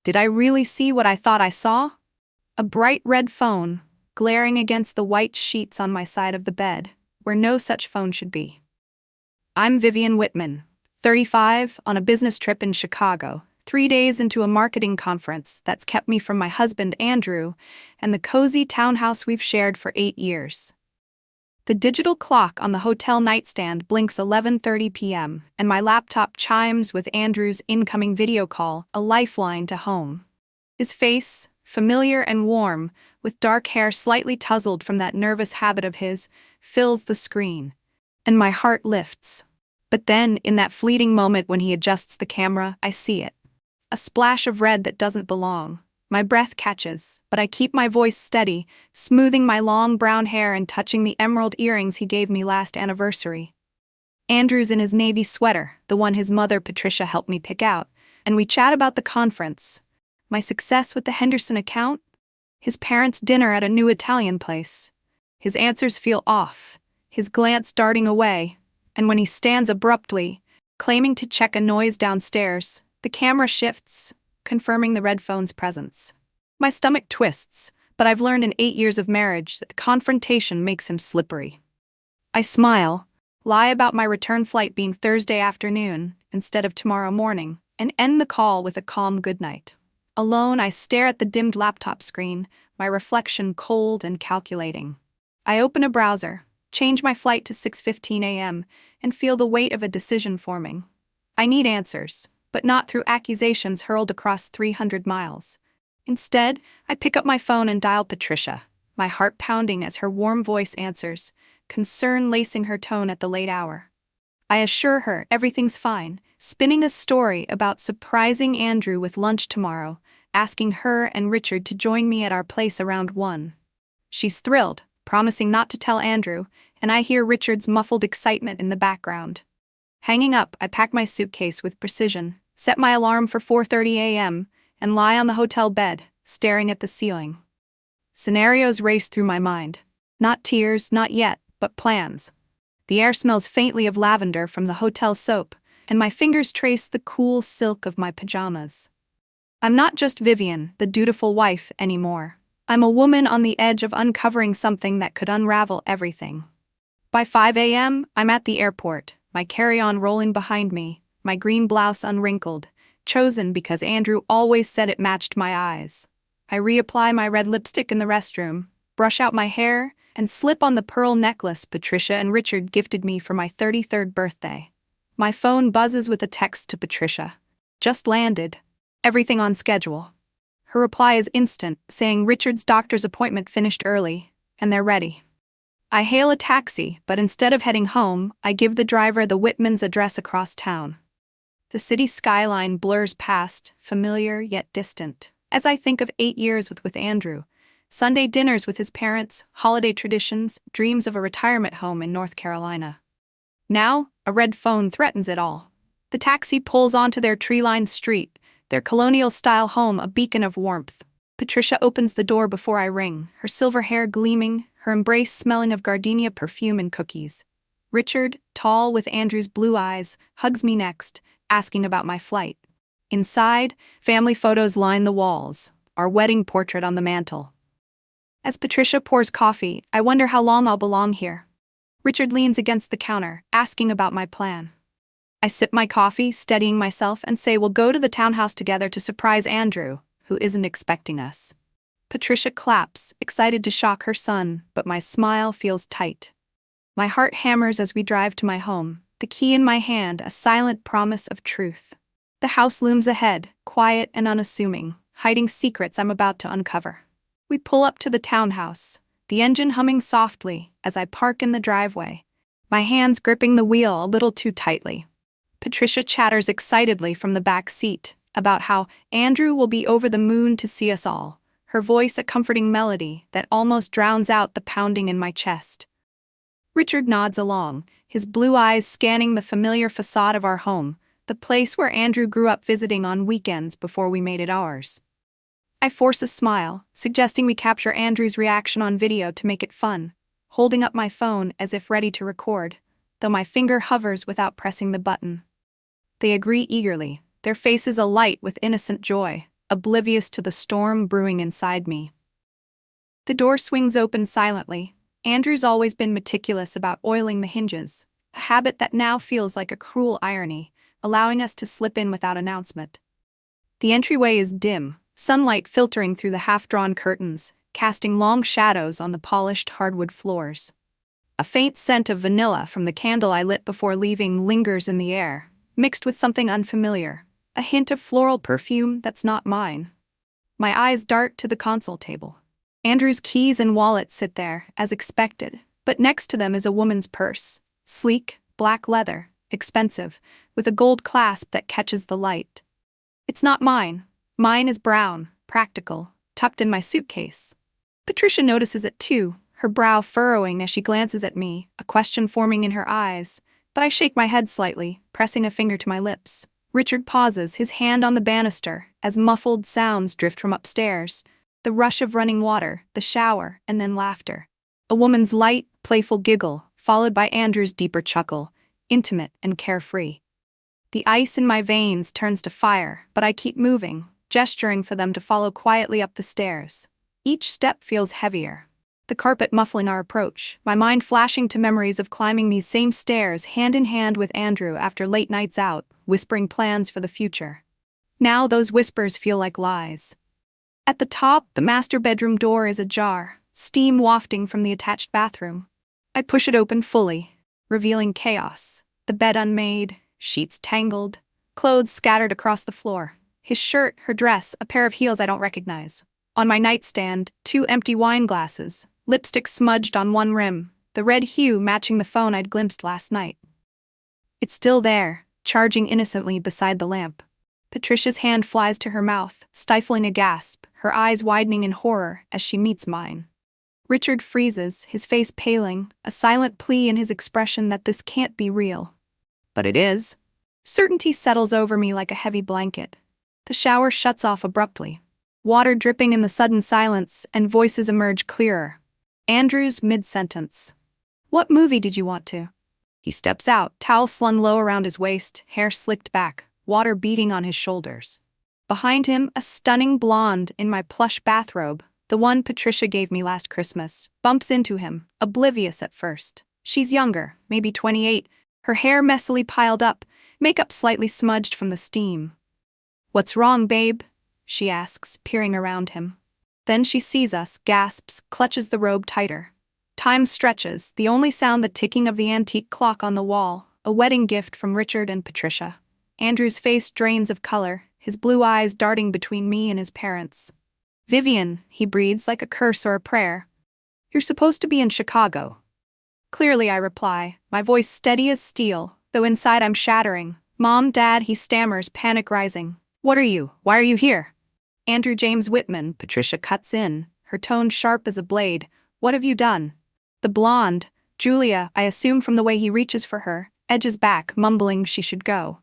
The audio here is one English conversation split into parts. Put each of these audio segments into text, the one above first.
Did I really see what I thought I saw? A bright red phone, glaring against the white sheets on my side of the bed, where no such phone should be. I'm Vivian Wittman, 35, on a business trip in Chicago, 3 days into a marketing conference that's kept me from my husband Andrew and the cozy townhouse we've shared for 8 years. The digital clock on the hotel nightstand blinks 11:30 p.m., and my laptop chimes with Andrew's incoming video call, a lifeline to home. His face, familiar and warm, with dark hair slightly tousled from that nervous habit of his, fills the screen, and my heart lifts. But then, in that fleeting moment when he adjusts the camera, I see it. A splash of red that doesn't belong. My breath catches, but I keep my voice steady, smoothing my long brown hair and touching the emerald earrings he gave me last anniversary. Andrew's in his navy sweater, the one his mother Patricia helped me pick out, and we chat about the conference, my success with the Henderson account, his parents' dinner at a new Italian place. His answers feel off, his glance darting away, and when he stands abruptly, claiming to check a noise downstairs, the camera shifts, confirming the red phone's presence. My stomach twists, but I've learned in 8 years of marriage that confrontation makes him slippery. I smile, lie about my return flight being Thursday afternoon instead of tomorrow morning, and end the call with a calm goodnight. Alone, I stare at the dimmed laptop screen, my reflection cold and calculating. I open a browser, change my flight to 6:15 a.m., and feel the weight of a decision forming. I need answers, but not through accusations hurled across 300 miles. Instead, I pick up my phone and dial Patricia, my heart pounding as her warm voice answers, concern lacing her tone at the late hour. I assure her everything's fine, spinning a story about surprising Andrew with lunch tomorrow, asking her and Richard to join me at our place around 1. She's thrilled, promising not to tell Andrew, and I hear Richard's muffled excitement in the background. Hanging up, I pack my suitcase with precision, set my alarm for 4:30 a.m., and lie on the hotel bed, staring at the ceiling. Scenarios race through my mind. Not tears, not yet, but plans. The air smells faintly of lavender from the hotel soap, and my fingers trace the cool silk of my pajamas. I'm not just Vivian, the dutiful wife, anymore. I'm a woman on the edge of uncovering something that could unravel everything. By 5 a.m., I'm at the airport, my carry-on rolling behind me, my green blouse unwrinkled, chosen because Andrew always said it matched my eyes. I reapply my red lipstick in the restroom, brush out my hair, and slip on the pearl necklace Patricia and Richard gifted me for my 33rd birthday. My phone buzzes with a text to Patricia. Just landed. Everything on schedule. Her reply is instant, saying Richard's doctor's appointment finished early, and they're ready. I hail a taxi, but instead of heading home, I give the driver the Wittman's address across town. The city skyline blurs past, familiar yet distant, as I think of 8 years with Andrew. Sunday dinners with his parents, holiday traditions, dreams of a retirement home in North Carolina. Now, a red phone threatens it all. The taxi pulls onto their tree-lined street, their colonial-style home a beacon of warmth. Patricia opens the door before I ring, her silver hair gleaming, her embrace smelling of gardenia perfume and cookies. Richard, tall with Andrew's blue eyes, hugs me next, asking about my flight. Inside, family photos line the walls, our wedding portrait on the mantel. As Patricia pours coffee, I wonder how long I'll belong here. Richard leans against the counter, asking about my plan. I sip my coffee, steadying myself, and say we'll go to the townhouse together to surprise Andrew, who isn't expecting us. Patricia claps, excited to shock her son, but my smile feels tight. My heart hammers as we drive to my home, the key in my hand, a silent promise of truth. The house looms ahead, quiet and unassuming, hiding secrets I'm about to uncover. We pull up to the townhouse, the engine humming softly as I park in the driveway, my hands gripping the wheel a little too tightly. Patricia chatters excitedly from the back seat about how Andrew will be over the moon to see us all, her voice a comforting melody that almost drowns out the pounding in my chest. Richard nods along, his blue eyes scanning the familiar facade of our home, the place where Andrew grew up visiting on weekends before we made it ours. I force a smile, suggesting we capture Andrew's reaction on video to make it fun, holding up my phone as if ready to record, though my finger hovers without pressing the button. They agree eagerly, their faces alight with innocent joy, oblivious to the storm brewing inside me. The door swings open silently. Andrew's always been meticulous about oiling the hinges, a habit that now feels like a cruel irony, allowing us to slip in without announcement. The entryway is dim, sunlight filtering through the half-drawn curtains, casting long shadows on the polished hardwood floors. A faint scent of vanilla from the candle I lit before leaving lingers in the air, mixed with something unfamiliar, a hint of floral perfume that's not mine. My eyes dart to the console table. Andrew's keys and wallet sit there, as expected, but next to them is a woman's purse, sleek, black leather, expensive, with a gold clasp that catches the light. It's not mine. Mine is brown, practical, tucked in my suitcase. Patricia notices it too, her brow furrowing as she glances at me, a question forming in her eyes, but I shake my head slightly, pressing a finger to my lips. Richard pauses, his hand on the banister, as muffled sounds drift from upstairs. The rush of running water, the shower, and then laughter. A woman's light, playful giggle, followed by Andrew's deeper chuckle, intimate and carefree. The ice in my veins turns to fire, but I keep moving, gesturing for them to follow quietly up the stairs. Each step feels heavier, the carpet muffling our approach, my mind flashing to memories of climbing these same stairs hand in hand with Andrew after late nights out, whispering plans for the future. Now those whispers feel like lies. At the top, the master bedroom door is ajar, steam wafting from the attached bathroom. I push it open fully, revealing chaos. The bed unmade, sheets tangled, clothes scattered across the floor. His shirt, her dress, a pair of heels I don't recognize. On my nightstand, 2 empty wine glasses, lipstick smudged on one rim, the red hue matching the phone I'd glimpsed last night. It's still there, charging innocently beside the lamp. Patricia's hand flies to her mouth, stifling a gasp, her eyes widening in horror as she meets mine. Richard freezes, his face paling, a silent plea in his expression that this can't be real. But it is. Certainty settles over me like a heavy blanket. The shower shuts off abruptly. Water dripping in the sudden silence, and voices emerge clearer. Andrew's mid-sentence. "What movie did you want to?" He steps out, towel slung low around his waist, hair slicked back, water beating on his shoulders. Behind him, a stunning blonde in my plush bathrobe, the one Patricia gave me last Christmas, bumps into him, oblivious at first. She's younger, maybe 28, her hair messily piled up, makeup slightly smudged from the steam. "What's wrong, babe?" she asks, peering around him. Then she sees us, gasps, clutches the robe tighter. Time stretches, the only sound the ticking of the antique clock on the wall, a wedding gift from Richard and Patricia. Andrew's face drains of color, his blue eyes darting between me and his parents. "Vivian," he breathes like a curse or a prayer. "You're supposed to be in Chicago." Clearly, I reply, my voice steady as steel, though inside I'm shattering. "Mom, Dad," he stammers, panic rising. "What are you? Why are you here?" "Andrew James Wittman," Patricia cuts in, her tone sharp as a blade. "What have you done?" The blonde, Julia, I assume from the way he reaches for her, edges back, mumbling she should go.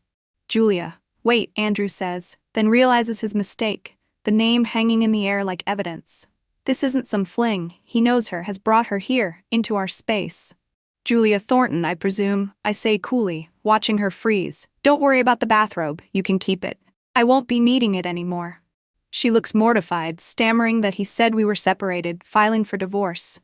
"Julia." "Wait," Andrew says, then realizes his mistake, the name hanging in the air like evidence. This isn't some fling, he knows her, has brought her here, into our space. "Julia Thornton, I presume," I say coolly, watching her freeze. "Don't worry about the bathrobe, you can keep it. I won't be needing it anymore." She looks mortified, stammering that he said we were separated, filing for divorce.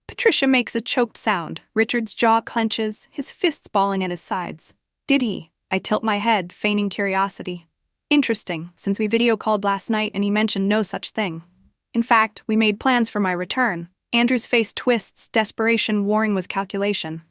Patricia makes a choked sound, Richard's jaw clenches, his fists balling at his sides. "Did he?" I tilt my head, feigning curiosity. "Interesting, since we video called last night and he mentioned no such thing. In fact, we made plans for my return." Andrew's face twists, desperation warring with calculation.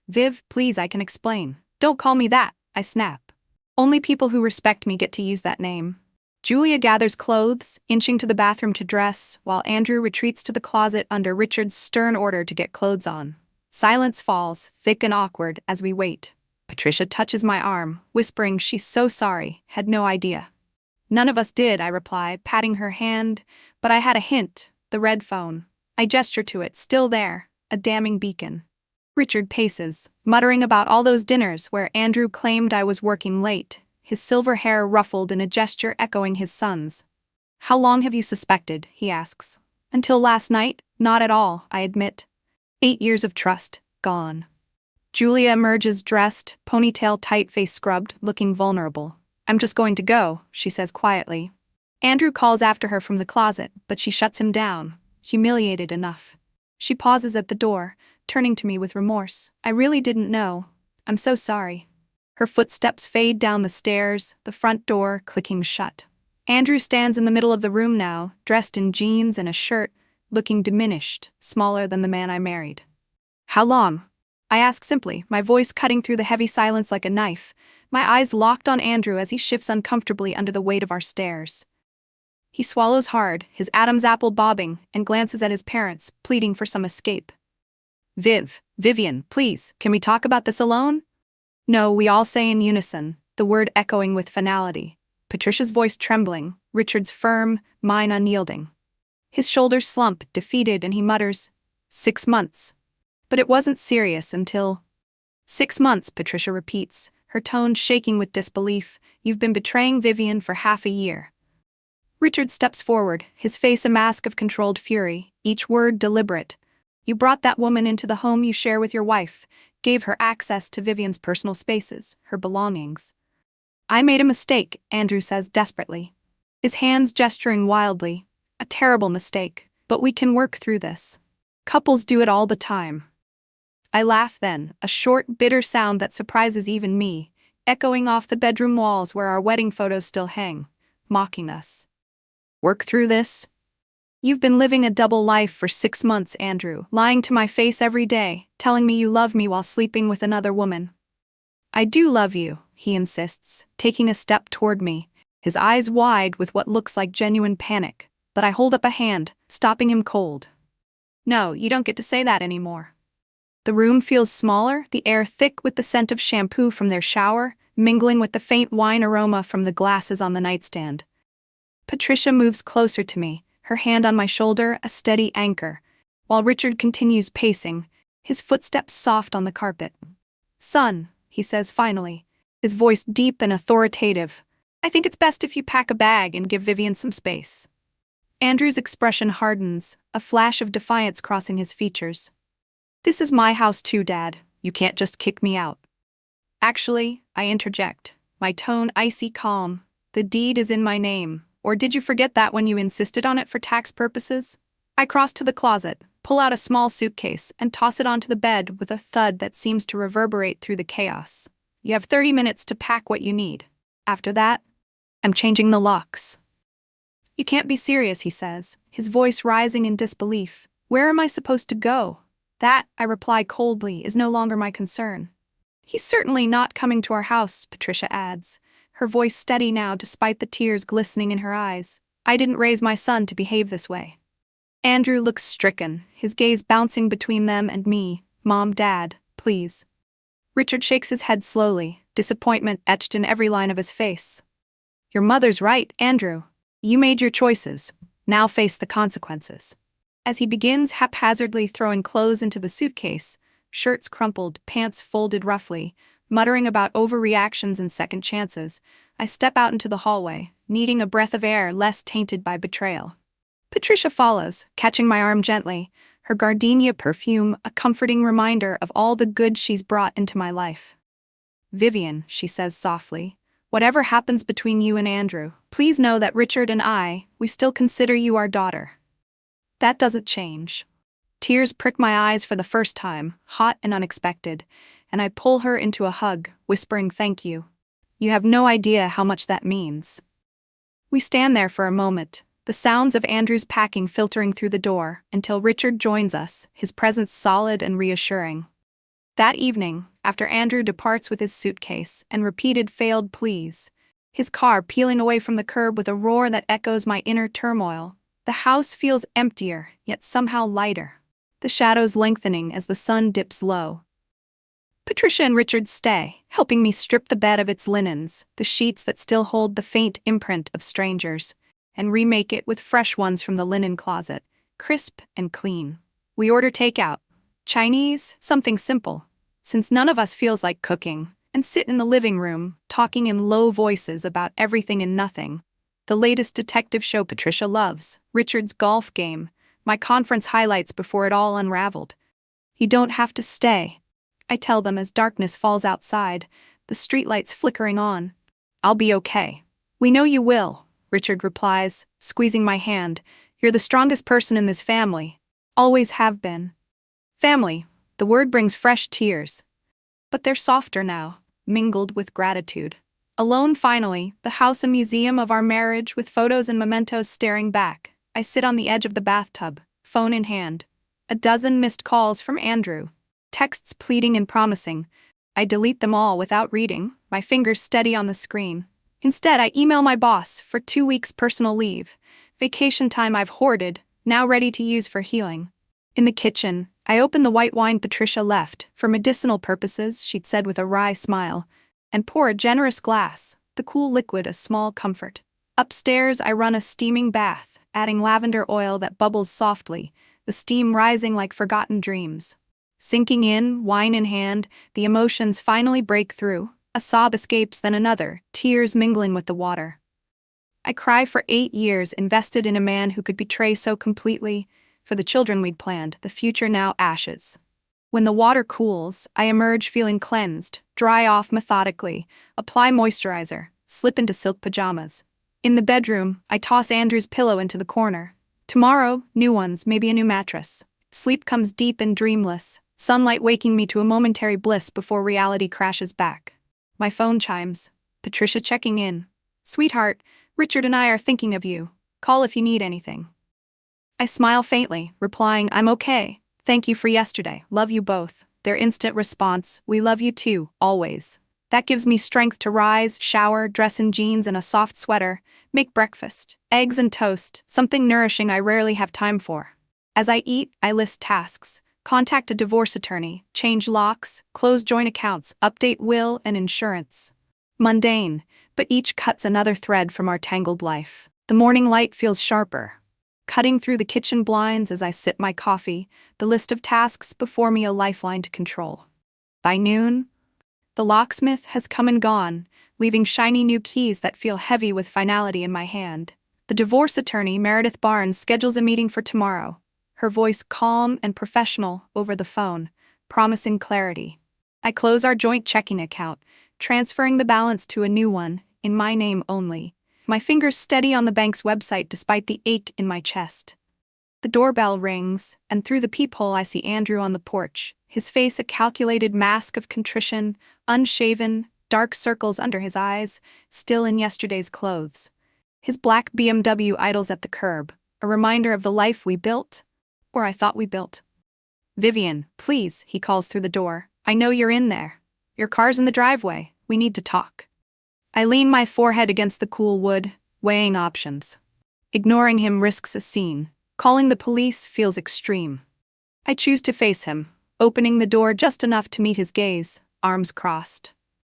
"Viv, please, I can explain." "Don't call me that," I snap. "Only people who respect me get to use that name." Julia gathers clothes, inching to the bathroom to dress, while Andrew retreats to the closet under Richard's stern order to get clothes on. Silence falls, thick and awkward, as we wait. Patricia touches my arm, whispering she's so sorry, had no idea. "None of us did," I reply, patting her hand, but I had a hint, the red phone. I gesture to it, still there, a damning beacon. Richard paces, muttering about all those dinners where Andrew claimed I was working late, his silver hair ruffled in a gesture echoing his son's. "How long have you suspected?" he asks. "Until last night? Not at all," I admit. 8 years of trust, gone. Julia emerges dressed, ponytail tight, face scrubbed, looking vulnerable. "I'm just going to go," she says quietly. Andrew calls after her from the closet, but she shuts him down, humiliated enough. She pauses at the door, turning to me with remorse. I really didn't know. I'm so sorry. Her footsteps fade down the stairs, the front door clicking shut. Andrew stands in the middle of the room now, dressed in jeans and a shirt, looking diminished, smaller than the man I married. How long? I ask simply, my voice cutting through the heavy silence like a knife, my eyes locked on Andrew as he shifts uncomfortably under the weight of our stares. He swallows hard, his Adam's apple bobbing, and glances at his parents, pleading for some escape. Vivian, please, can we talk about this alone? No, we all say in unison, the word echoing with finality. Patricia's voice trembling, Richard's firm, mine unyielding. His shoulders slump, defeated, and he mutters, 6 months. But it wasn't serious until... 6 months, Patricia repeats, her tone shaking with disbelief. You've been betraying Vivian for half a year. Richard steps forward, his face a mask of controlled fury, each word deliberate. You brought that woman into the home you share with your wife, gave her access to Vivian's personal spaces, her belongings. I made a mistake, Andrew says desperately, his hands gesturing wildly. A terrible mistake, but we can work through this. Couples do it all the time. I laugh then, a short, bitter sound that surprises even me, echoing off the bedroom walls where our wedding photos still hang, mocking us. Work through this? You've been living a double life for 6 months, Andrew, lying to my face every day, telling me you love me while sleeping with another woman. I do love you, he insists, taking a step toward me, his eyes wide with what looks like genuine panic, but I hold up a hand, stopping him cold. No, you don't get to say that anymore. The room feels smaller, the air thick with the scent of shampoo from their shower, mingling with the faint wine aroma from the glasses on the nightstand. Patricia moves closer to me, her hand on my shoulder, a steady anchor, while Richard continues pacing, his footsteps soft on the carpet. Son, he says finally, his voice deep and authoritative, I think it's best if you pack a bag and give Vivian some space. Andrew's expression hardens, a flash of defiance crossing his features. This is my house too, Dad. You can't just kick me out. Actually, I interject, my tone icy calm. The deed is in my name. Or did you forget that when you insisted on it for tax purposes? I cross to the closet, pull out a small suitcase, and toss it onto the bed with a thud that seems to reverberate through the chaos. You have 30 minutes to pack what you need. After that, I'm changing the locks. You can't be serious, he says, his voice rising in disbelief. Where am I supposed to go? That, I reply coldly, is no longer my concern. He's certainly not coming to our house, Patricia adds, her voice steady now despite the tears glistening in her eyes. I didn't raise my son to behave this way. Andrew looks stricken, his gaze bouncing between them and me. Mom, Dad, please. Richard shakes his head slowly, disappointment etched in every line of his face. Your mother's right, Andrew. You made your choices. Now face the consequences. As he begins haphazardly throwing clothes into the suitcase, shirts crumpled, pants folded roughly, muttering about overreactions and second chances, I step out into the hallway, needing a breath of air less tainted by betrayal. Patricia follows, catching my arm gently, her gardenia perfume a comforting reminder of all the good she's brought into my life. Vivian, she says softly, whatever happens between you and Andrew, please know that Richard and we still consider you our daughter. That doesn't change. Tears prick my eyes for the first time, hot and unexpected, and I pull her into a hug, whispering thank you. You have no idea how much that means. We stand there for a moment, the sounds of Andrew's packing filtering through the door, until Richard joins us, his presence solid and reassuring. That evening, after Andrew departs with his suitcase and repeated failed pleas, his car peeling away from the curb with a roar that echoes my inner turmoil, the house feels emptier, yet somehow lighter, the shadows lengthening as the sun dips low. Patricia and Richard stay, helping me strip the bed of its linens, the sheets that still hold the faint imprint of strangers, and remake it with fresh ones from the linen closet, crisp and clean. We order takeout, Chinese, something simple, since none of us feels like cooking, and sit in the living room, talking in low voices about everything and nothing. The latest detective show Patricia loves, Richard's golf game, my conference highlights before it all unraveled. You don't have to stay, I tell them as darkness falls outside, the streetlights flickering on. I'll be okay. We know you will. Richard replies, squeezing my hand. You're the strongest person in this family. Always have been. Family, the word brings fresh tears. But they're softer now, mingled with gratitude. Alone finally, the house a museum of our marriage with photos and mementos staring back. I sit on the edge of the bathtub, phone in hand. A dozen missed calls from Andrew. Texts pleading and promising. I delete them all without reading, my fingers steady on the screen. Instead, I email my boss for 2 weeks personal leave. Vacation time I've hoarded, now ready to use for healing. In the kitchen, I open the white wine Patricia left, for medicinal purposes, she'd said with a wry smile, and pour a generous glass, the cool liquid a small comfort. Upstairs, I run a steaming bath, adding lavender oil that bubbles softly, the steam rising like forgotten dreams. Sinking in, wine in hand, the emotions finally break through. A sob escapes, then another, tears mingling with the water. I cry for 8 years, invested in a man who could betray so completely, for the children we'd planned, the future now ashes. When the water cools, I emerge feeling cleansed, dry off methodically, apply moisturizer, slip into silk pajamas. In the bedroom, I toss Andrew's pillow into the corner. Tomorrow, new ones, maybe a new mattress. Sleep comes deep and dreamless, sunlight waking me to a momentary bliss before reality crashes back. My phone chimes. Patricia checking in. Sweetheart, Richard and I are thinking of you. Call if you need anything. I smile faintly, replying, I'm okay. Thank you for yesterday. Love you both. Their instant response, we love you too, always. That gives me strength to rise, shower, dress in jeans and a soft sweater, make breakfast, eggs and toast, something nourishing I rarely have time for. As I eat, I list tasks. Contact a divorce attorney, change locks, close joint accounts, update will and insurance. Mundane, but each cuts another thread from our tangled life. The morning light feels sharper. Cutting through the kitchen blinds as I sip my coffee, the list of tasks before me a lifeline to control. By noon, the locksmith has come and gone, leaving shiny new keys that feel heavy with finality in my hand. The divorce attorney, Meredith Barnes, schedules a meeting for tomorrow, her voice calm and professional over the phone, promising clarity. I close our joint checking account, transferring the balance to a new one, in my name only. My fingers steady on the bank's website despite the ache in my chest. The doorbell rings, and through the peephole I see Andrew on the porch, his face a calculated mask of contrition, unshaven, dark circles under his eyes, still in yesterday's clothes. His black BMW idles at the curb, a reminder of the life we built, or I thought we built. Vivian, please, he calls through the door. I know you're in there. Your car's in the driveway. We need to talk. I lean my forehead against the cool wood, weighing options. Ignoring him risks a scene. Calling the police feels extreme. I choose to face him, opening the door just enough to meet his gaze, arms crossed.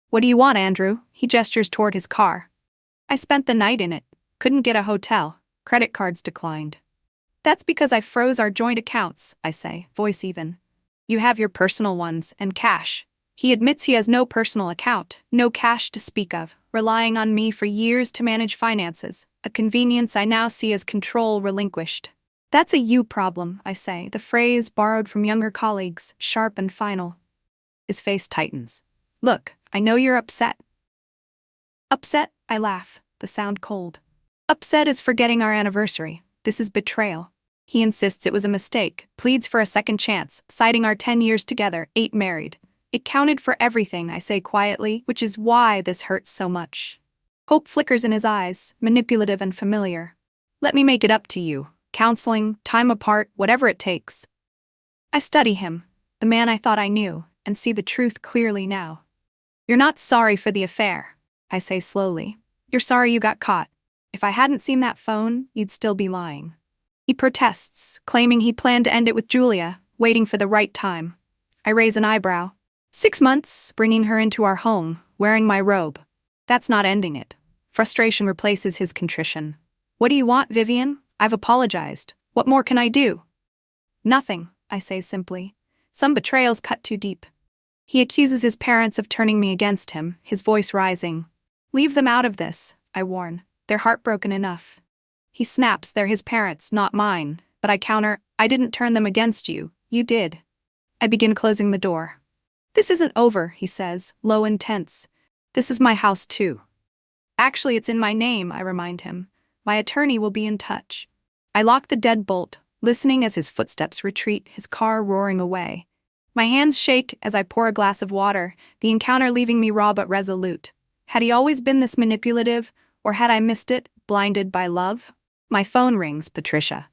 What do you want, Andrew? He gestures toward his car. I spent the night in it. Couldn't get a hotel. Credit cards declined. That's because I froze our joint accounts, I say, voice even. You have your personal ones and cash. He admits he has no personal account, no cash to speak of, relying on me for years to manage finances, a convenience I now see as control relinquished. That's a you problem, I say, the phrase borrowed from younger colleagues, sharp and final. His face tightens. Look, I know you're upset. Upset? I laugh, the sound cold. Upset is forgetting our anniversary. This is betrayal. He insists it was a mistake, pleads for a second chance, citing our 10 years together, 8 married. It counted for everything, I say quietly, which is why this hurts so much. Hope flickers in his eyes, manipulative and familiar. Let me make it up to you. Counseling, time apart, whatever it takes. I study him, the man I thought I knew, and see the truth clearly now. You're not sorry for the affair, I say slowly. You're sorry you got caught. If I hadn't seen that phone, you'd still be lying. He protests, claiming he planned to end it with Julia, waiting for the right time. I raise an eyebrow. 6 months, bringing her into our home, wearing my robe. That's not ending it. Frustration replaces his contrition. What do you want, Vivian? I've apologized. What more can I do? Nothing, I say simply. Some betrayals cut too deep. He accuses his parents of turning me against him, his voice rising. Leave them out of this, I warn. They're heartbroken enough. He snaps, they're his parents, not mine, but I counter, I didn't turn them against you, you did. I begin closing the door. This isn't over, he says, low and tense. This is my house too. Actually, it's in my name, I remind him. My attorney will be in touch. I lock the deadbolt, listening as his footsteps retreat, his car roaring away. My hands shake as I pour a glass of water, the encounter leaving me raw but resolute. Had he always been this manipulative, or had I missed it, blinded by love? My phone rings, Patricia.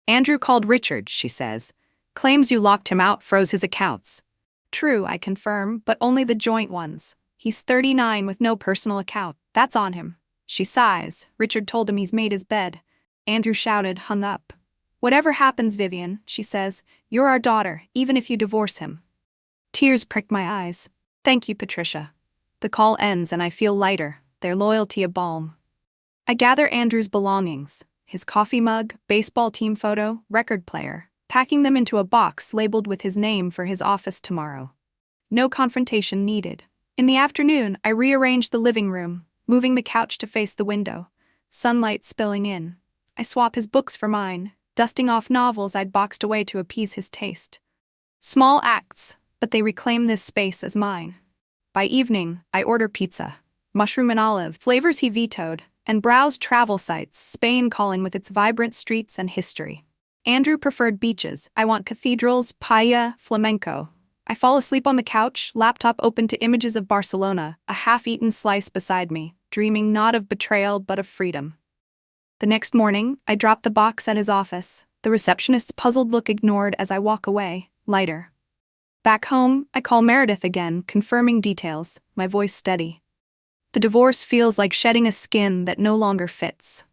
Andrew called Richard, she says. Claims you locked him out, froze his accounts. True, I confirm, but only the joint ones. He's 39 with no personal account. That's on him. She sighs. Richard told him he's made his bed. Andrew shouted, hung up. Whatever happens, Vivian, she says, you're our daughter, even if you divorce him. Tears prick my eyes. Thank you, Patricia. The call ends and I feel lighter, their loyalty a balm. I gather Andrew's belongings, his coffee mug, baseball team photo, record player, packing them into a box labeled with his name for his office tomorrow. No confrontation needed. In the afternoon, I rearrange the living room, moving the couch to face the window, sunlight spilling in. I swap his books for mine, dusting off novels I'd boxed away to appease his taste. Small acts, but they reclaim this space as mine. By evening, I order pizza, mushroom and olive, flavors he vetoed, and browse travel sites, Spain calling with its vibrant streets and history. Andrew preferred beaches. I want cathedrals, paella, flamenco. I fall asleep on the couch, laptop open to images of Barcelona, a half-eaten slice beside me, dreaming not of betrayal but of freedom. The next morning, I drop the box at his office, the receptionist's puzzled look ignored as I walk away, lighter. Back home, I call Meredith again, confirming details, my voice steady. The divorce feels like shedding a skin that no longer fits.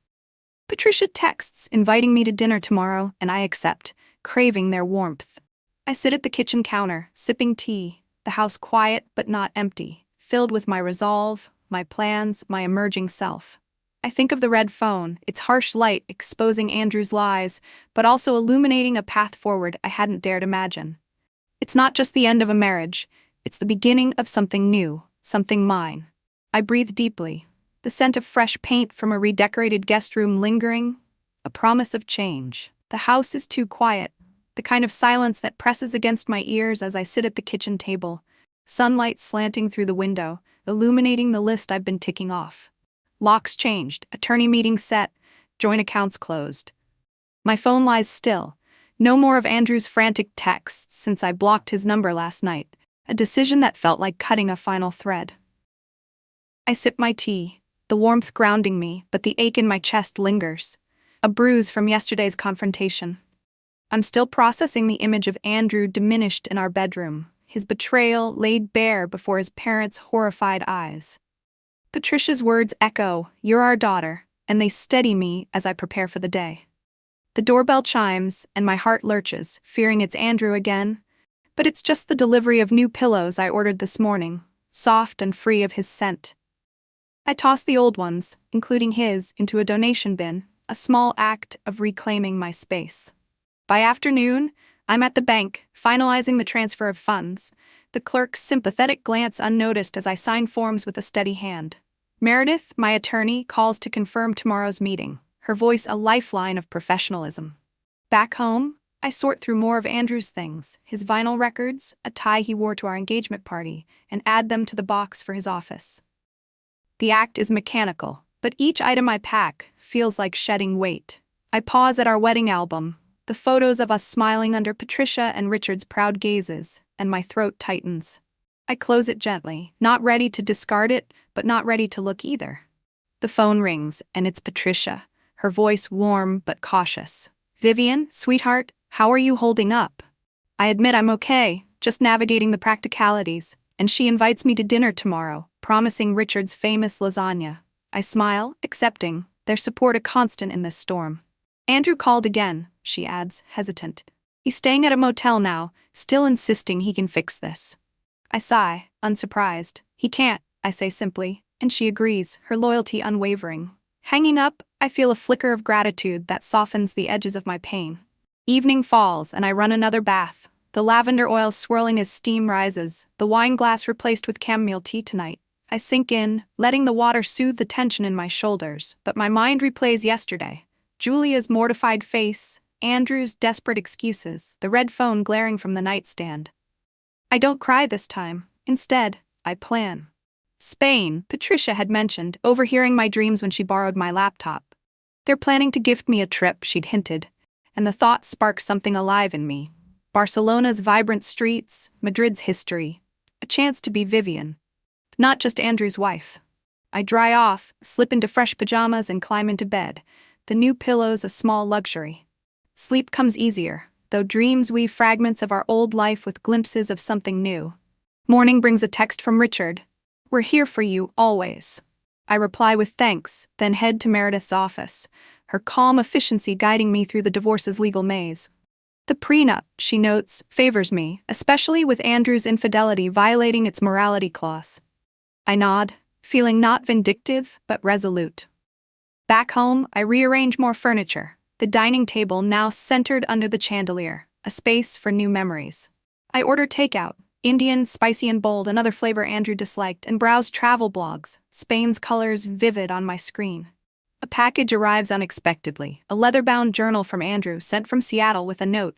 Patricia texts, inviting me to dinner tomorrow, and I accept, craving their warmth. I sit at the kitchen counter, sipping tea, the house quiet but not empty, filled with my resolve, my plans, my emerging self. I think of the red phone, its harsh light exposing Andrew's lies, but also illuminating a path forward I hadn't dared imagine. It's not just the end of a marriage, it's the beginning of something new, something mine. I breathe deeply, the scent of fresh paint from a redecorated guest room lingering, a promise of change. The house is too quiet, the kind of silence that presses against my ears as I sit at the kitchen table, sunlight slanting through the window, illuminating the list I've been ticking off. Locks changed, attorney meeting set, joint accounts closed. My phone lies still. No more of Andrew's frantic texts since I blocked his number last night, a decision that felt like cutting a final thread. I sip my tea, the warmth grounding me, but the ache in my chest lingers, a bruise from yesterday's confrontation. I'm still processing the image of Andrew diminished in our bedroom, his betrayal laid bare before his parents' horrified eyes. Patricia's words echo, "You're our daughter," and they steady me as I prepare for the day. The doorbell chimes, and my heart lurches, fearing it's Andrew again. But it's just the delivery of new pillows I ordered this morning, soft and free of his scent. I toss the old ones, including his, into a donation bin, a small act of reclaiming my space. By afternoon, I'm at the bank, finalizing the transfer of funds, the clerk's sympathetic glance unnoticed as I sign forms with a steady hand. Meredith, my attorney, calls to confirm tomorrow's meeting, her voice a lifeline of professionalism. Back home, I sort through more of Andrew's things, his vinyl records, a tie he wore to our engagement party, and add them to the box for his office. The act is mechanical, but each item I pack feels like shedding weight. I pause at our wedding album, the photos of us smiling under Patricia and Richard's proud gazes, and my throat tightens. I close it gently, not ready to discard it, but not ready to look either. The phone rings, and it's Patricia, her voice warm but cautious. "Vivian, sweetheart, how are you holding up?" I admit I'm okay, just navigating the practicalities, and she invites me to dinner tomorrow, promising Richard's famous lasagna. I smile, accepting, their support a constant in this storm. "Andrew called again," she adds, hesitant. "He's staying at a motel now, still insisting he can fix this." I sigh, unsurprised. "He can't," I say simply, and she agrees, her loyalty unwavering. Hanging up, I feel a flicker of gratitude that softens the edges of my pain. Evening falls, and I run another bath, the lavender oil swirling as steam rises, the wine glass replaced with chamomile tea tonight. I sink in, letting the water soothe the tension in my shoulders, but my mind replays yesterday. Julia's mortified face, Andrew's desperate excuses, the red phone glaring from the nightstand. I don't cry this time. Instead, I plan. Spain, Patricia had mentioned, overhearing my dreams when she borrowed my laptop. They're planning to gift me a trip, she'd hinted, and the thought sparked something alive in me. Barcelona's vibrant streets, Madrid's history, a chance to be Vivian, not just Andrew's wife. I dry off, slip into fresh pajamas and climb into bed, the new pillows a small luxury. Sleep comes easier, though dreams weave fragments of our old life with glimpses of something new. Morning brings a text from Richard. "We're here for you, always." I reply with thanks, then head to Meredith's office, her calm efficiency guiding me through the divorce's legal maze. The prenup, she notes, favors me, especially with Andrew's infidelity violating its morality clause. I nod, feeling not vindictive, but resolute. Back home, I rearrange more furniture, the dining table now centered under the chandelier, a space for new memories. I order takeout, Indian, spicy and bold, another flavor Andrew disliked, and browse travel blogs, Spain's colors vivid on my screen. A package arrives unexpectedly, a leather-bound journal from Andrew sent from Seattle with a note.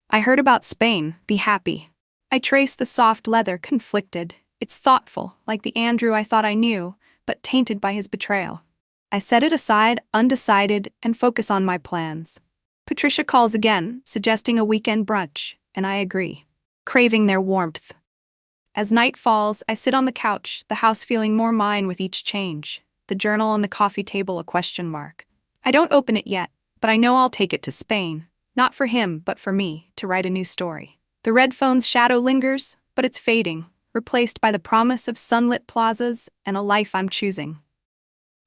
"I heard about Spain, be happy." I trace the soft leather, conflicted. It's thoughtful, like the Andrew I thought I knew, but tainted by his betrayal. I set it aside, undecided, and focus on my plans. Patricia calls again, suggesting a weekend brunch, and I agree, craving their warmth. As night falls, I sit on the couch, the house feeling more mine with each change, the journal on the coffee table a question mark. I don't open it yet, but I know I'll take it to Spain, not for him, but for me, to write a new story. The red phone's shadow lingers, but it's fading, replaced by the promise of sunlit plazas and a life I'm choosing.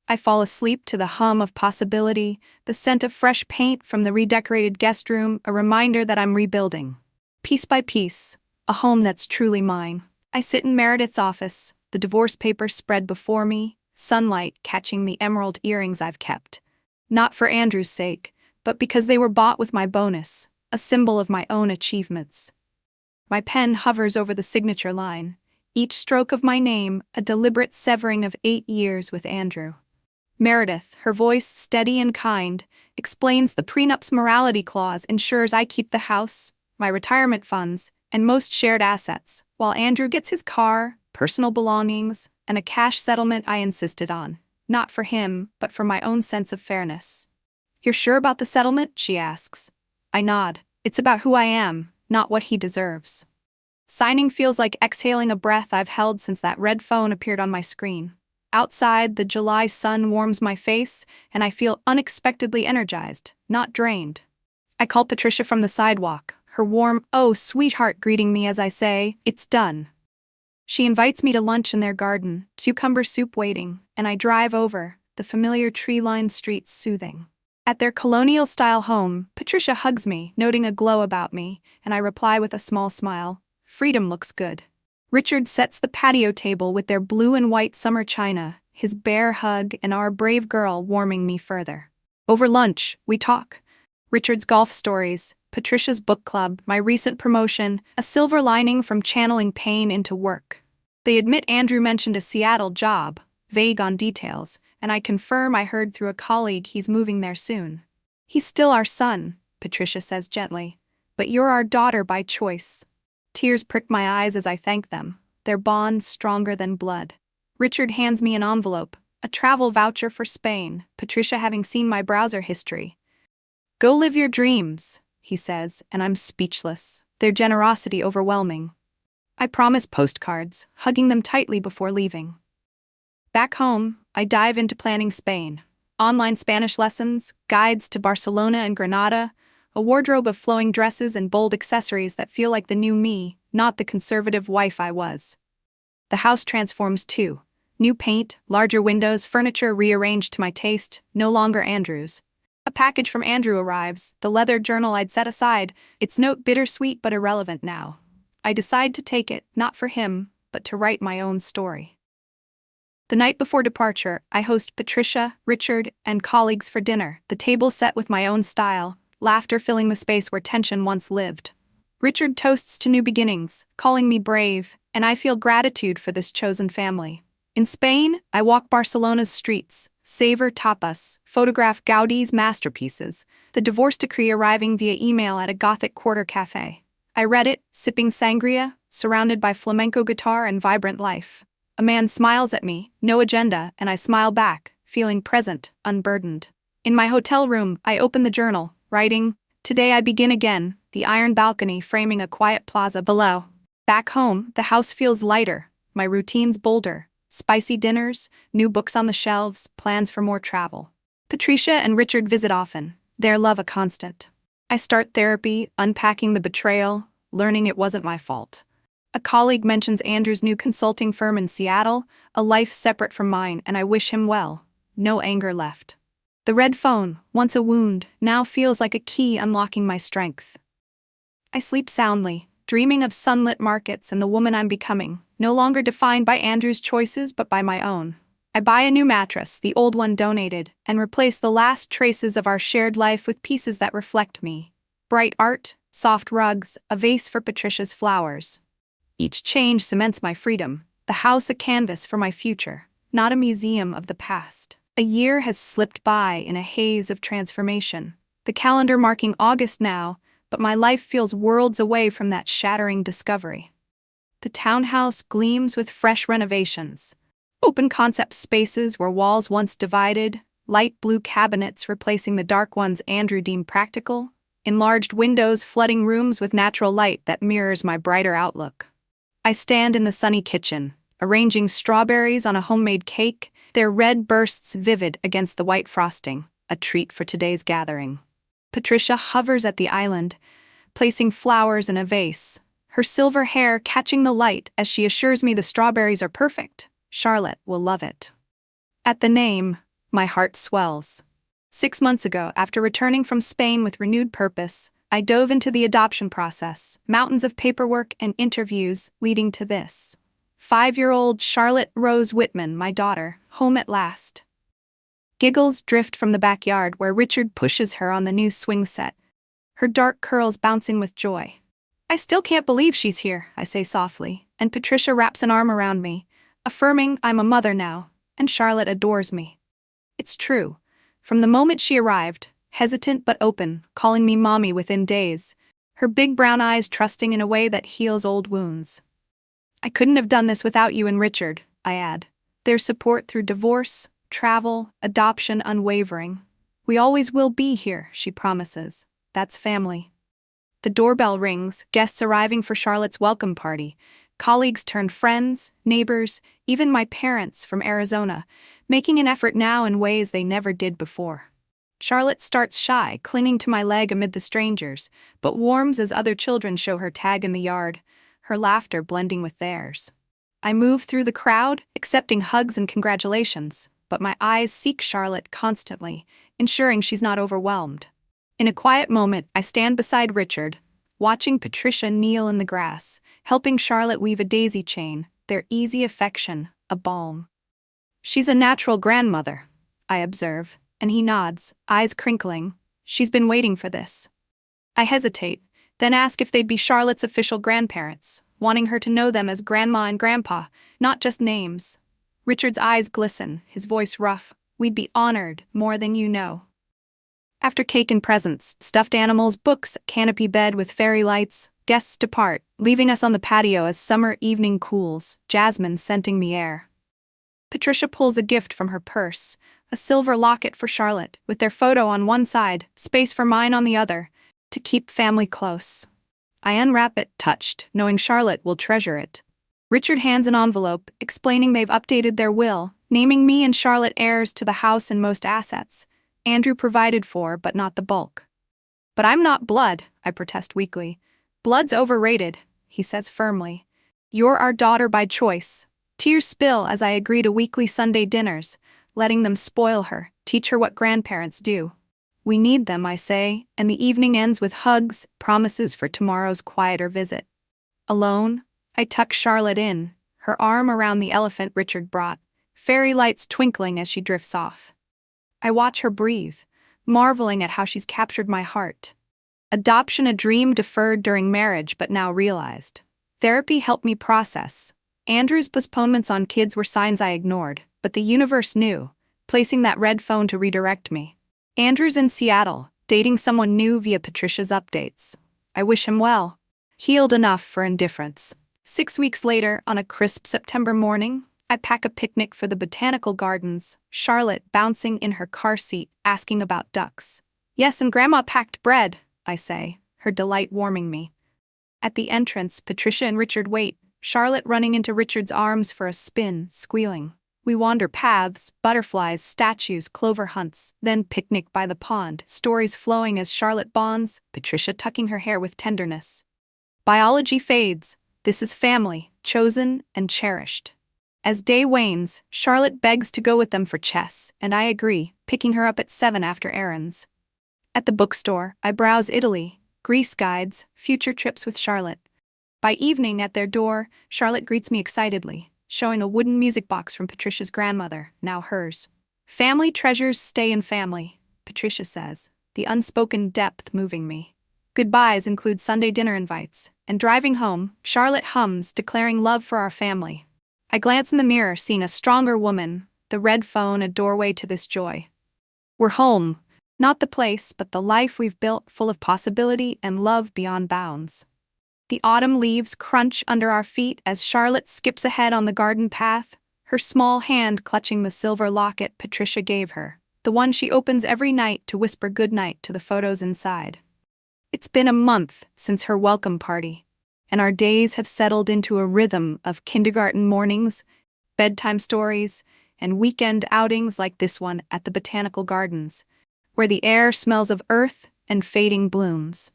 I fall asleep to the hum of possibility, the scent of fresh paint from the redecorated guest room, a reminder that I'm rebuilding. Piece by piece, a home that's truly mine. I sit in Meredith's office, the divorce papers spread before me, sunlight catching the emerald earrings I've kept. Not for Andrew's sake, but because they were bought with my bonus, a symbol of my own achievements. My pen hovers over the signature line, each stroke of my name a deliberate severing of 8 years with Andrew. Meredith, her voice steady and kind, explains the prenup's morality clause ensures I keep the house, my retirement funds, and most shared assets, while Andrew gets his car, personal belongings, and a cash settlement I insisted on, not for him, but for my own sense of fairness. "You're sure about the settlement?" she asks. I nod. It's about who I am, not what he deserves. Signing feels like exhaling a breath I've held since that red phone appeared on my screen. Outside, the July sun warms my face, and I feel unexpectedly energized, not drained. I call Patricia from the sidewalk, her warm, "Oh, sweetheart," greeting me as I say, "It's done." She invites me to lunch in their garden, cucumber soup waiting, and I drive over, the familiar tree-lined streets soothing. At their colonial-style home, Patricia hugs me, noting a glow about me, and I reply with a small smile, "Freedom looks good." Richard sets the patio table with their blue and white summer china, his bear hug and our brave girl warming me further. Over lunch, we talk. Richard's golf stories, Patricia's book club, my recent promotion, a silver lining from channeling pain into work. They admit Andrew mentioned a Seattle job, vague on details, and I confirm I heard through a colleague he's moving there soon. "He's still our son," Patricia says gently, "but you're our daughter by choice." Tears prick my eyes as I thank them, their bond stronger than blood. Richard hands me an envelope, a travel voucher for Spain, Patricia having seen my browser history. "Go live your dreams," he says, and I'm speechless, their generosity overwhelming. I promise postcards, hugging them tightly before leaving. Back home, I dive into planning Spain. Online Spanish lessons, guides to Barcelona and Granada, a wardrobe of flowing dresses and bold accessories that feel like the new me, not the conservative wife I was. The house transforms too. New paint, larger windows, furniture rearranged to my taste, no longer Andrew's. A package from Andrew arrives, the leather journal I'd set aside, its note bittersweet but irrelevant now. I decide to take it, not for him, but to write my own story. The night before departure, I host Patricia, Richard, and colleagues for dinner, the table set with my own style, laughter filling the space where tension once lived. Richard toasts to new beginnings, calling me brave, and I feel gratitude for this chosen family. In Spain, I walk Barcelona's streets, savor tapas, photograph Gaudi's masterpieces, the divorce decree arriving via email at a Gothic quarter cafe. I read it, sipping sangria, surrounded by flamenco guitar and vibrant life. A man smiles at me, no agenda, and I smile back, feeling present, unburdened. In my hotel room, I open the journal, writing, "Today I begin again," the iron balcony framing a quiet plaza below. Back home, the house feels lighter, my routines bolder. Spicy dinners, new books on the shelves, plans for more travel. Patricia and Richard visit often, their love a constant. I start therapy, unpacking the betrayal, learning it wasn't my fault. A colleague mentions Andrew's new consulting firm in Seattle, a life separate from mine, and I wish him well. No anger left. The red phone, once a wound, now feels like a key unlocking my strength. I sleep soundly, dreaming of sunlit markets and the woman I'm becoming, no longer defined by Andrew's choices but by my own. I buy a new mattress, the old one donated, and replace the last traces of our shared life with pieces that reflect me. Bright art, soft rugs, a vase for Patricia's flowers. Each change cements my freedom, the house a canvas for my future, not a museum of the past. A year has slipped by in a haze of transformation, the calendar marking August now, but my life feels worlds away from that shattering discovery. The townhouse gleams with fresh renovations. Open concept spaces where walls once divided, light blue cabinets replacing the dark ones Andrew deemed practical, enlarged windows flooding rooms with natural light that mirrors my brighter outlook. I stand in the sunny kitchen, arranging strawberries on a homemade cake, their red bursts vivid against the white frosting, a treat for today's gathering. Patricia hovers at the island, placing flowers in a vase, her silver hair catching the light as she assures me the strawberries are perfect. Charlotte will love it. At the name, my heart swells. 6 months ago, after returning from Spain with renewed purpose, I dove into the adoption process, mountains of paperwork and interviews leading to this. 5-year-old Charlotte Rose Wittman, my daughter, home at last. Giggles drift from the backyard where Richard pushes her on the new swing set, her dark curls bouncing with joy. "I still can't believe she's here," I say softly, and Patricia wraps an arm around me, affirming I'm a mother now, and Charlotte adores me. It's true. From the moment she arrived, hesitant but open, calling me mommy within days, her big brown eyes trusting in a way that heals old wounds. "I couldn't have done this without you and Richard," I add. "Their support through divorce, travel, adoption, unwavering. We always will be here," she promises. That's family. The doorbell rings, guests arriving for Charlotte's welcome party. Colleagues turn friends, neighbors, even my parents from Arizona, making an effort now in ways they never did before. Charlotte starts shy, clinging to my leg amid the strangers, but warms as other children show her tag in the yard, her laughter blending with theirs. I move through the crowd, accepting hugs and congratulations, but my eyes seek Charlotte constantly, ensuring she's not overwhelmed. In a quiet moment, I stand beside Richard, watching Patricia kneel in the grass, helping Charlotte weave a daisy chain, their easy affection, a balm. "She's a natural grandmother," I observe, and he nods, eyes crinkling. "She's been waiting for this." I hesitate, then ask if they'd be Charlotte's official grandparents, wanting her to know them as Grandma and Grandpa, not just names. Richard's eyes glisten, his voice rough. "We'd be honored, more than you know." After cake and presents, stuffed animals, books, canopy bed with fairy lights, guests depart, leaving us on the patio as summer evening cools, jasmine scenting the air. Patricia pulls a gift from her purse, a silver locket for Charlotte, with their photo on one side, space for mine on the other, to keep family close. I unwrap it, touched, knowing Charlotte will treasure it. Richard hands an envelope, explaining they've updated their will, naming me and Charlotte heirs to the house and most assets. Andrew provided for, but not the bulk. "But I'm not blood," I protest weakly. "Blood's overrated," he says firmly. "You're our daughter by choice." Tears spill as I agree to weekly Sunday dinners, letting them spoil her, teach her what grandparents do. We need them, I say, and the evening ends with hugs, promises for tomorrow's quieter visit. Alone, I tuck Charlotte in, her arm around the elephant Richard brought, fairy lights twinkling as she drifts off. I watch her breathe, marveling at how she's captured my heart. Adoption, a dream deferred during marriage but now realized. Therapy helped me process. Andrew's postponements on kids were signs I ignored, but the universe knew, placing that red phone to redirect me. Andrew's in Seattle, dating someone new via Patricia's updates. I wish him well. Healed enough for indifference. 6 weeks later, on a crisp September morning, I pack a picnic for the botanical gardens, Charlotte bouncing in her car seat, asking about ducks. Yes, and Grandma packed bread, I say, her delight warming me. At the entrance, Patricia and Richard wait, Charlotte running into Richard's arms for a spin, squealing. We wander paths, butterflies, statues, clover hunts, then picnic by the pond, stories flowing as Charlotte bonds, Patricia tucking her hair with tenderness. Biology fades. This is family, chosen and cherished. As day wanes, Charlotte begs to go with them for chess, and I agree, picking her up at 7 after errands. At the bookstore, I browse Italy, Greece guides, future trips with Charlotte. By evening, at their door, Charlotte greets me excitedly, showing a wooden music box from Patricia's grandmother, now hers. Family treasures stay in family, Patricia says, the unspoken depth moving me. Goodbyes include Sunday dinner invites, and driving home, Charlotte hums, declaring love for our family. I glance in the mirror, seeing a stronger woman, the red phone a doorway to this joy. We're home, not the place, but the life we've built, full of possibility and love beyond bounds. The autumn leaves crunch under our feet as Charlotte skips ahead on the garden path, her small hand clutching the silver locket Patricia gave her, the one she opens every night to whisper goodnight to the photos inside. It's been a month since her welcome party, and our days have settled into a rhythm of kindergarten mornings, bedtime stories, and weekend outings like this one at the botanical gardens, where the air smells of earth and fading blooms.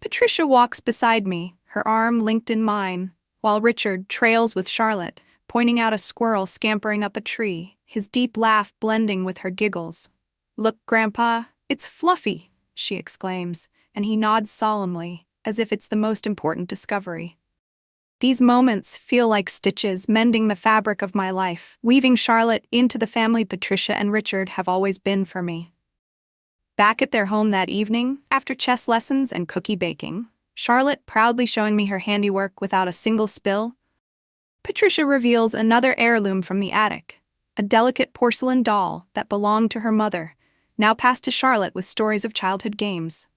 Patricia walks beside me, her arm linked in mine, while Richard trails with Charlotte, pointing out a squirrel scampering up a tree, his deep laugh blending with her giggles. "Look, Grandpa, it's Fluffy," she exclaims, and he nods solemnly, as if it's the most important discovery. These moments feel like stitches mending the fabric of my life, weaving Charlotte into the family Patricia and Richard have always been for me. Back at their home that evening, after chess lessons and cookie baking, Charlotte proudly showing me her handiwork without a single spill, Patricia reveals another heirloom from the attic, a delicate porcelain doll that belonged to her mother, now passed to Charlotte with stories of childhood games.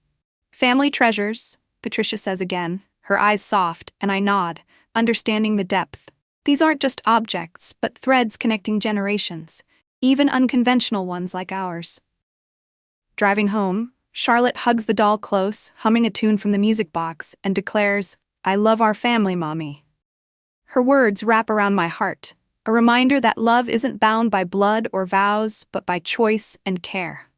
Family treasures, Patricia says again, her eyes soft, and I nod, understanding the depth. These aren't just objects, but threads connecting generations, even unconventional ones like ours. Driving home, Charlotte hugs the doll close, humming a tune from the music box, and declares, "I love our family, Mommy." Her words wrap around my heart, a reminder that love isn't bound by blood or vows, but by choice and care.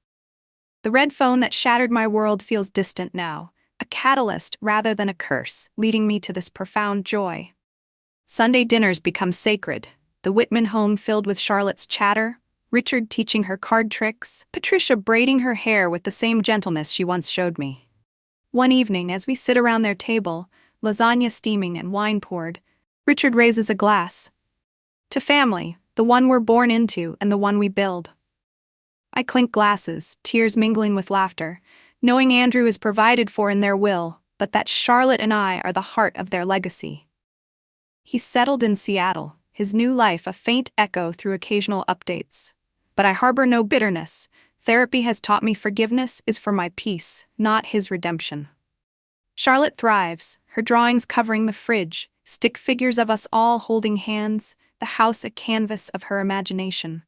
The red phone that shattered my world feels distant now, a catalyst rather than a curse, leading me to this profound joy. Sunday dinners become sacred, the Wittman home filled with Charlotte's chatter, Richard teaching her card tricks, Patricia braiding her hair with the same gentleness she once showed me. One evening, as we sit around their table, lasagna steaming and wine poured, Richard raises a glass. To family, the one we're born into and the one we build. I clink glasses, tears mingling with laughter, knowing Andrew is provided for in their will, but that Charlotte and I are the heart of their legacy. He's settled in Seattle, his new life a faint echo through occasional updates. But I harbor no bitterness. Therapy has taught me forgiveness is for my peace, not his redemption. Charlotte thrives, her drawings covering the fridge, stick figures of us all holding hands, the house a canvas of her imagination.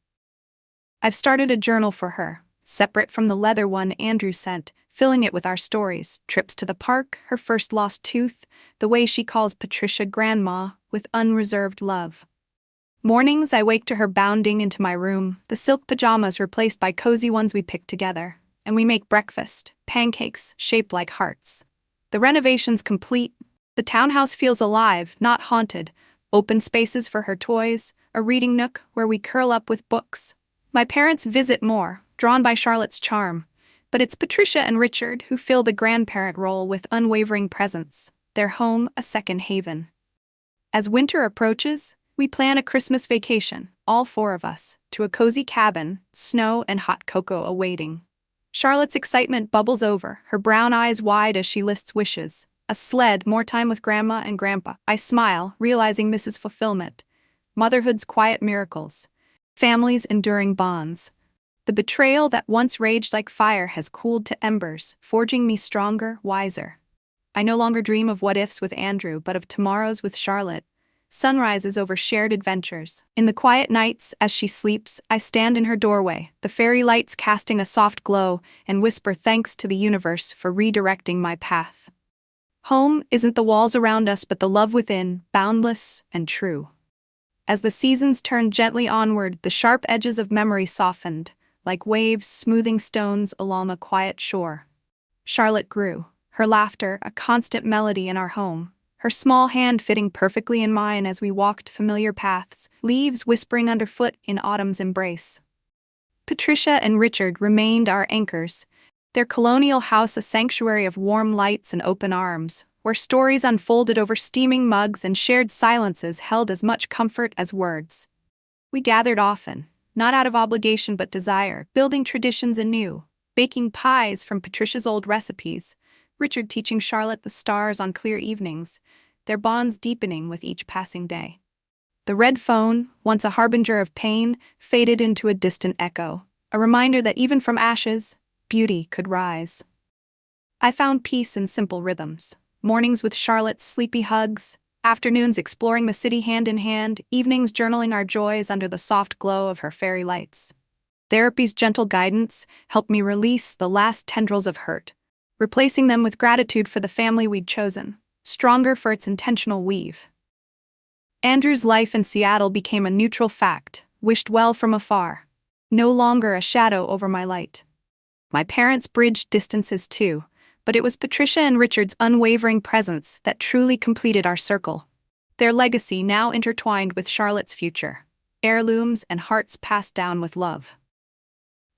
I've started a journal for her, separate from the leather one Andrew sent, filling it with our stories, trips to the park, her first lost tooth, the way she calls Patricia Grandma, with unreserved love. Mornings, I wake to her bounding into my room, the silk pajamas replaced by cozy ones we picked together, and we make breakfast, pancakes shaped like hearts. The renovation's complete. The townhouse feels alive, not haunted. Open spaces for her toys, a reading nook where we curl up with books. My parents visit more, drawn by Charlotte's charm, but it's Patricia and Richard who fill the grandparent role with unwavering presence, their home a second haven. As winter approaches, we plan a Christmas vacation, all 4 of us, to a cozy cabin, snow and hot cocoa awaiting. Charlotte's excitement bubbles over, her brown eyes wide as she lists wishes. A sled, more time with Grandma and Grandpa. I smile, realizing this is fulfillment. Motherhood's quiet miracles. Families' enduring bonds. The betrayal that once raged like fire has cooled to embers, forging me stronger, wiser. I no longer dream of what-ifs with Andrew, but of tomorrows with Charlotte. sunrises over shared adventures. In the quiet nights, as she sleeps, I stand in her doorway, the fairy lights casting a soft glow, and whisper thanks to the universe for redirecting my path. Home isn't the walls around us but the love within, boundless and true. As the seasons turned gently onward, the sharp edges of memory softened, like waves smoothing stones along a quiet shore. Charlotte grew, her laughter a constant melody in our home, her small hand fitting perfectly in mine as we walked familiar paths, leaves whispering underfoot in autumn's embrace. Patricia and Richard remained our anchors, their colonial house a sanctuary of warm lights and open arms, where stories unfolded over steaming mugs and shared silences held as much comfort as words. We gathered often, not out of obligation but desire, building traditions anew, baking pies from Patricia's old recipes, Richard teaching Charlotte the stars on clear evenings, their bonds deepening with each passing day. The red phone, once a harbinger of pain, faded into a distant echo, a reminder that even from ashes, beauty could rise. I found peace in simple rhythms, mornings with Charlotte's sleepy hugs, afternoons exploring the city hand in hand, evenings journaling our joys under the soft glow of her fairy lights. Therapy's gentle guidance helped me release the last tendrils of hurt, replacing them with gratitude for the family we'd chosen, stronger for its intentional weave. Andrew's life in Seattle became a neutral fact, wished well from afar, no longer a shadow over my light. My parents bridged distances too, but it was Patricia and Richard's unwavering presence that truly completed our circle. Their legacy now intertwined with Charlotte's future, heirlooms and hearts passed down with love.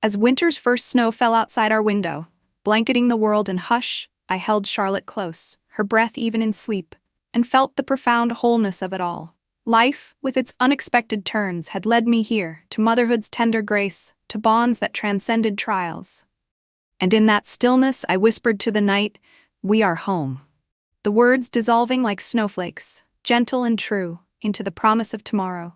As winter's first snow fell outside our window, blanketing the world in hush, I held Charlotte close, her breath even in sleep, and felt the profound wholeness of it all. Life, with its unexpected turns, had led me here, to motherhood's tender grace, to bonds that transcended trials. And in that stillness I whispered to the night, "We are home." The words dissolving like snowflakes, gentle and true, into the promise of tomorrow.